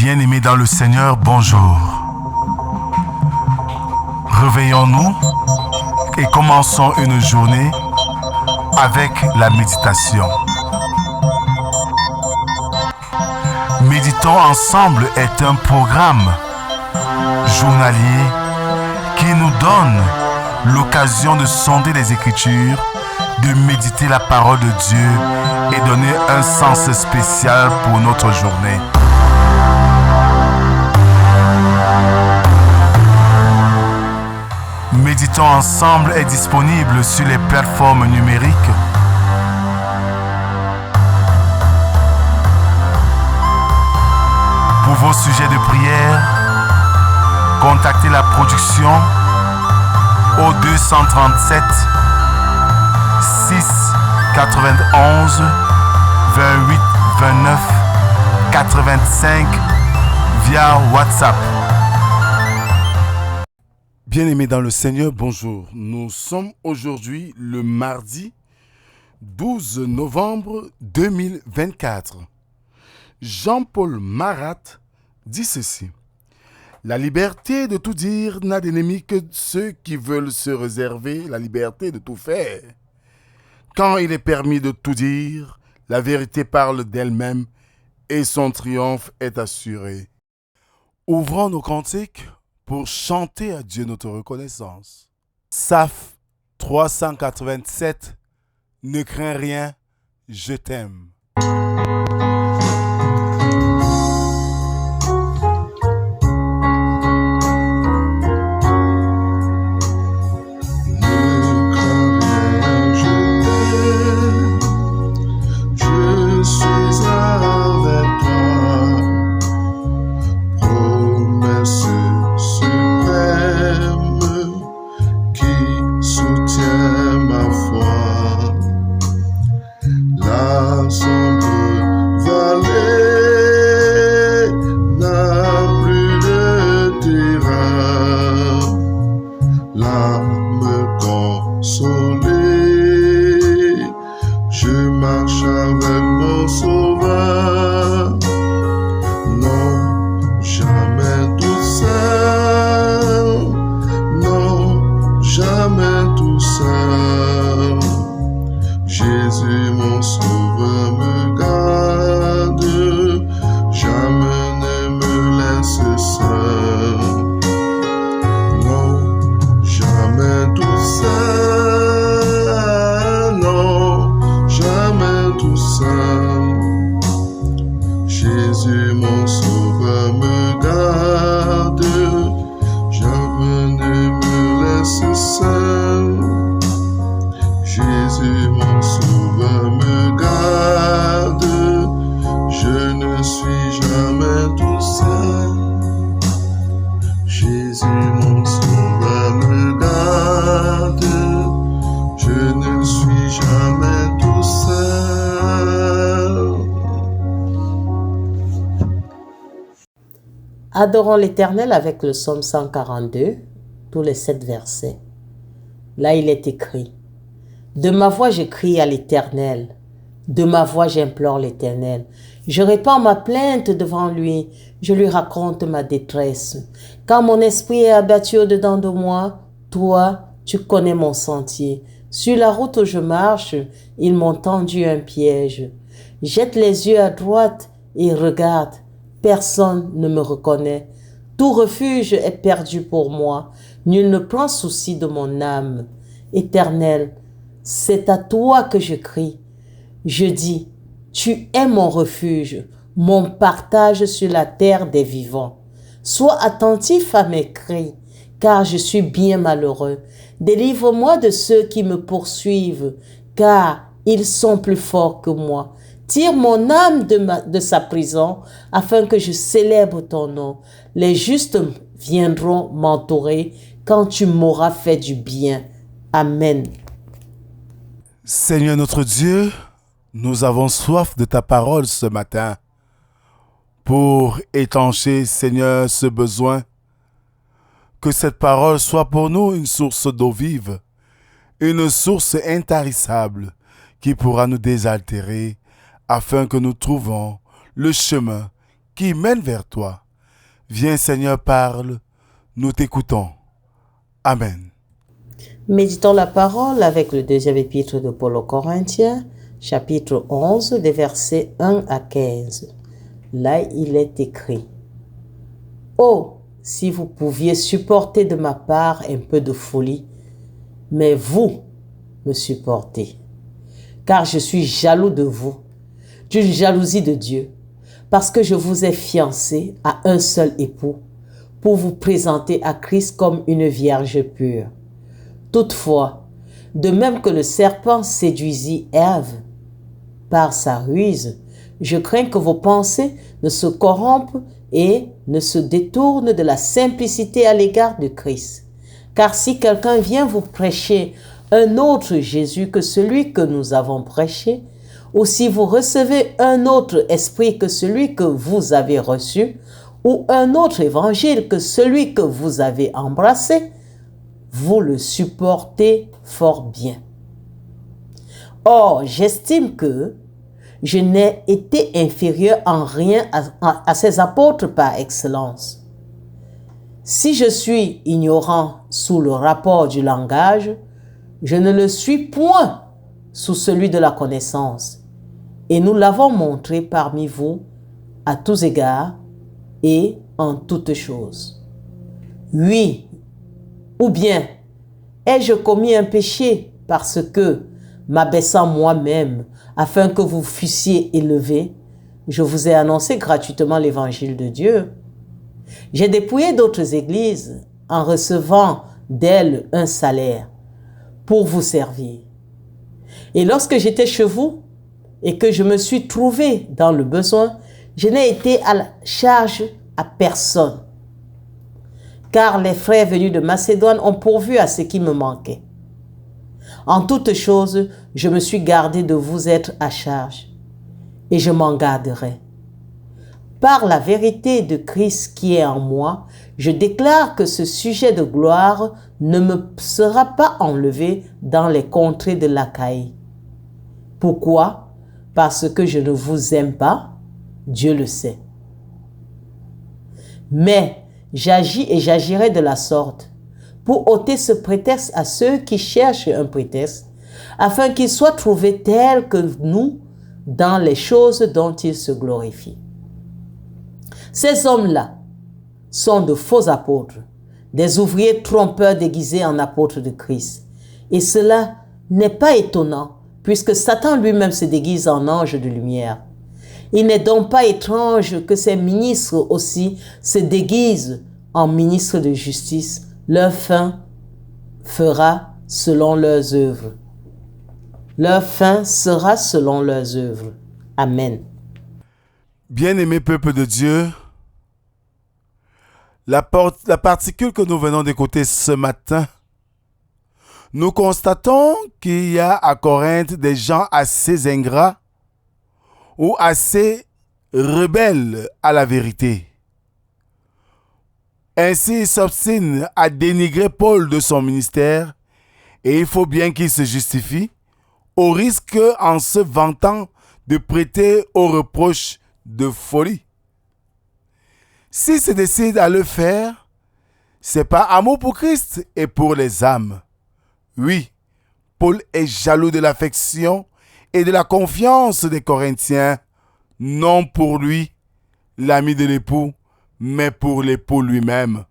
Bien-aimés dans le Seigneur, bonjour. Réveillons-nous et commençons une journée avec la méditation. Méditons ensemble est un programme journalier qui nous donne l'occasion de sonder les Écritures, de méditer la parole de Dieu et donner un sens spécial pour notre journée. Méditons ensemble est disponible sur les plateformes numériques. Pour vos sujets de prière, contactez la production au 237 6 91 28 29 85 via WhatsApp. Bien-aimés dans le Seigneur, bonjour. Nous sommes aujourd'hui le mardi 12 novembre 2024. Jean-Paul Marat dit ceci. La liberté de tout dire n'a d'ennemi que ceux qui veulent se réserver la liberté de tout faire. Quand il est permis de tout dire, la vérité parle d'elle-même et son triomphe est assuré. Ouvrons nos cantiques pour chanter à Dieu notre reconnaissance. Psaume 387, ne crains rien, je t'aime. Adorons l'Éternel avec le psaume 142, tous les 7 versets. Là, il est écrit « De ma voix, je crie à l'Éternel. De ma voix, j'implore l'Éternel. Je répands ma plainte devant lui. Je lui raconte ma détresse. Quand mon esprit est abattu au-dedans de moi, toi, tu connais mon sentier. Sur la route où je marche, ils m'ont tendu un piège. Jette les yeux à droite et regarde. Personne ne me reconnaît. Tout refuge est perdu pour moi. Nul ne prend souci de mon âme. Éternel, c'est à toi que je crie. Je dis, tu es mon refuge, mon partage sur la terre des vivants. Sois attentif à mes cris, car je suis bien malheureux. Délivre-moi de ceux qui me poursuivent, car ils sont plus forts que moi. Tire mon âme de sa prison, afin que je célèbre ton nom. Les justes viendront m'entourer quand tu m'auras fait du bien. Amen. Seigneur notre Dieu, nous avons soif de ta parole ce matin pour étancher, Seigneur, ce besoin. Que cette parole soit pour nous une source d'eau vive, une source intarissable qui pourra nous désaltérer afin que nous trouvions le chemin qui mène vers toi. Viens Seigneur, parle, nous t'écoutons. Amen. Méditons la parole avec le deuxième épître de Paul aux Corinthiens, chapitre 11, des versets 1 à 15. Là, il est écrit: Oh, si vous pouviez supporter de ma part un peu de folie, mais vous me supportez, car je suis jaloux de vous, d'une jalousie de Dieu, parce que je vous ai fiancé à un seul époux, pour vous présenter à Christ comme une vierge pure. Toutefois, de même que le serpent séduisit Ève par sa ruse, je crains que vos pensées ne se corrompent et ne se détournent de la simplicité à l'égard de Christ. Car si quelqu'un vient vous prêcher un autre Jésus que celui que nous avons prêché, ou si vous recevez un autre esprit que celui que vous avez reçu, ou un autre évangile que celui que vous avez embrassé, vous le supportez fort bien. Or, j'estime que je n'ai été inférieur en rien à ces apôtres par excellence. Si je suis ignorant sous le rapport du langage, je ne le suis point sous celui de la connaissance. Et nous l'avons montré parmi vous à tous égards et en toutes choses. Oui, ou bien ai-je commis un péché parce que, m'abaissant moi-même afin que vous fussiez élevés, je vous ai annoncé gratuitement l'évangile de Dieu. J'ai dépouillé d'autres églises en recevant d'elles un salaire pour vous servir. Et lorsque j'étais chez vous et que je me suis trouvé dans le besoin, je n'ai été à la charge à personne, car les frères venus de Macédoine ont pourvu à ce qui me manquait. En toutes choses, je me suis gardé de vous être à charge, et je m'en garderai. Par la vérité de Christ qui est en moi, je déclare que ce sujet de gloire ne me sera pas enlevé dans les contrées de l'Achaïe. Pourquoi? Parce que je ne vous aime pas, Dieu le sait. Mais j'agis et j'agirai de la sorte, pour ôter ce prétexte à ceux qui cherchent un prétexte, afin qu'ils soient trouvés tels que nous dans les choses dont ils se glorifient. Ces hommes-là sont de faux apôtres, des ouvriers trompeurs déguisés en apôtres de Christ. Et cela n'est pas étonnant, puisque Satan lui-même se déguise en ange de lumière. Il n'est donc pas étrange que ces ministres aussi se déguisent en ministres de justice. Leur fin fera selon leurs œuvres. Leur fin sera selon leurs œuvres. Amen. Bien-aimé peuple de Dieu, la particule que nous venons d'écouter ce matin, nous constatons qu'il y a à Corinthe des gens assez ingrats ou assez rebelles à la vérité. Ainsi, ils s'obstinent à dénigrer Paul de son ministère et il faut bien qu'il se justifie, au risque, en se vantant, de prêter aux reproches de folie. S'ils se décident à le faire, c'est par amour pour Christ et pour les âmes. Oui, Paul est jaloux de l'affection et de la confiance des Corinthiens, non pour lui, l'ami de l'époux, mais pour l'époux lui-même.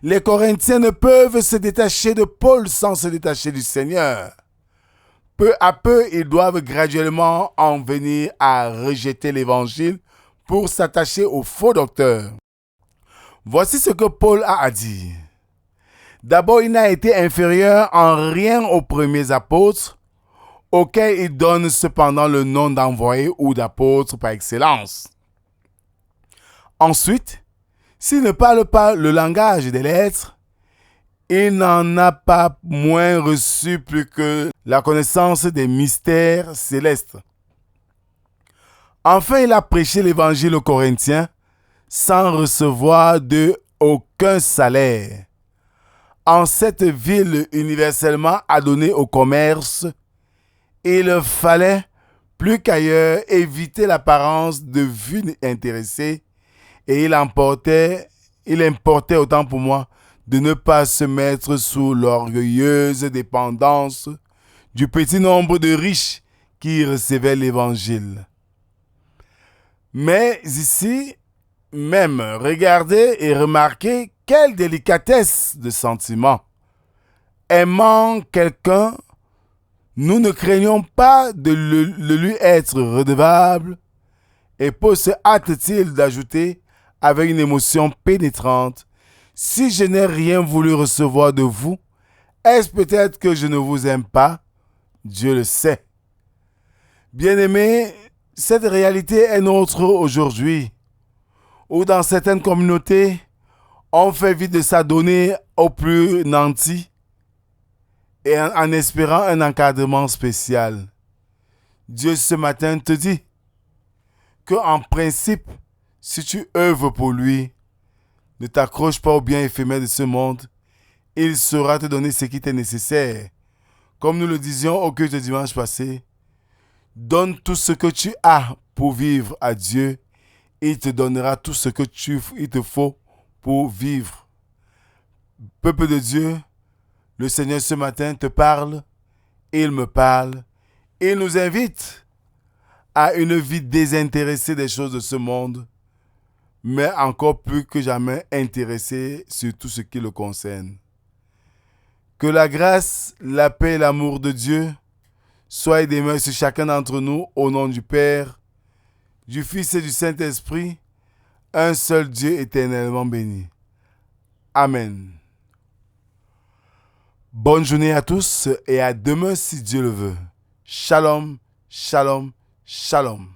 Les Corinthiens ne peuvent se détacher de Paul sans se détacher du Seigneur. Peu à peu, ils doivent graduellement en venir à rejeter l'évangile pour s'attacher aux faux docteurs. Voici ce que Paul a à dire. D'abord, il n'a été inférieur en rien aux premiers apôtres, auxquels il donne cependant le nom d'envoyé ou d'apôtre par excellence. Ensuite, s'il ne parle pas le langage des lettres, il n'en a pas moins reçu plus que la connaissance des mystères célestes. Enfin, il a prêché l'évangile aux Corinthiens sans recevoir d'eux aucun salaire. En cette ville universellement adonnée au commerce, il fallait plus qu'ailleurs, éviter l'apparence de vue intéressée et il importait autant pour moi de ne pas se mettre sous l'orgueilleuse dépendance du petit nombre de riches qui recevaient l'évangile. Mais ici, même, regardez et remarquez quelle délicatesse de sentiment. Aimant quelqu'un, nous ne craignons pas de le lui être redevable. Et Paul se hâte-t-il d'ajouter avec une émotion pénétrante, « Si je n'ai rien voulu recevoir de vous, est-ce peut-être que je ne vous aime pas? Dieu le sait. » Bien-aimés, cette réalité est nôtre aujourd'hui, où dans certaines communautés, on fait vite de s'adonner au plus nanti et en espérant un encadrement spécial. Dieu ce matin te dit que en principe, si tu œuvres pour lui, ne t'accroche pas aux biens éphémères de ce monde, il saura te donner ce qui t'est nécessaire. Comme nous le disions au culte de dimanche passé, donne tout ce que tu as pour vivre à Dieu, et il te donnera tout ce que il te faut pour vivre. Peuple de Dieu, le Seigneur ce matin te parle, et il me parle, et il nous invite à une vie désintéressée des choses de ce monde, mais encore plus que jamais intéressée sur tout ce qui le concerne. Que la grâce, la paix et l'amour de Dieu soient et demeurent sur chacun d'entre nous au nom du Père, du Fils et du Saint-Esprit, un seul Dieu éternellement béni. Amen. Bonne journée à tous et à demain si Dieu le veut. Shalom, shalom, shalom.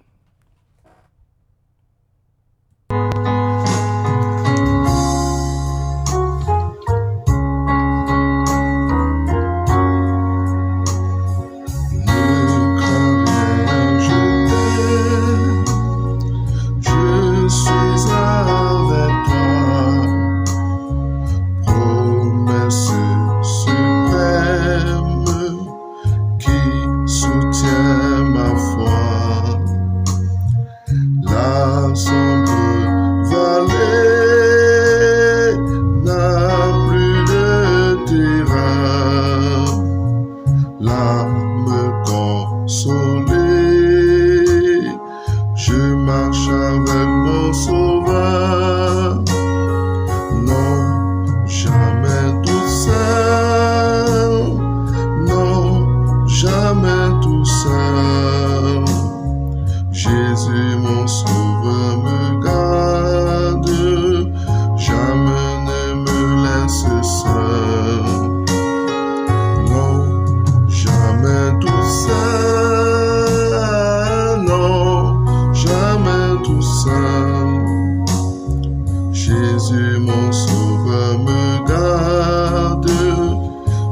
Jésus mon sauveur me garde,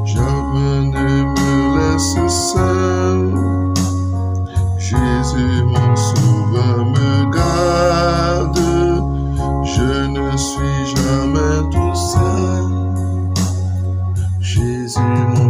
jamais ne me laisse seul. Jésus mon sauveur me garde, je ne suis jamais tout seul. Jésus mon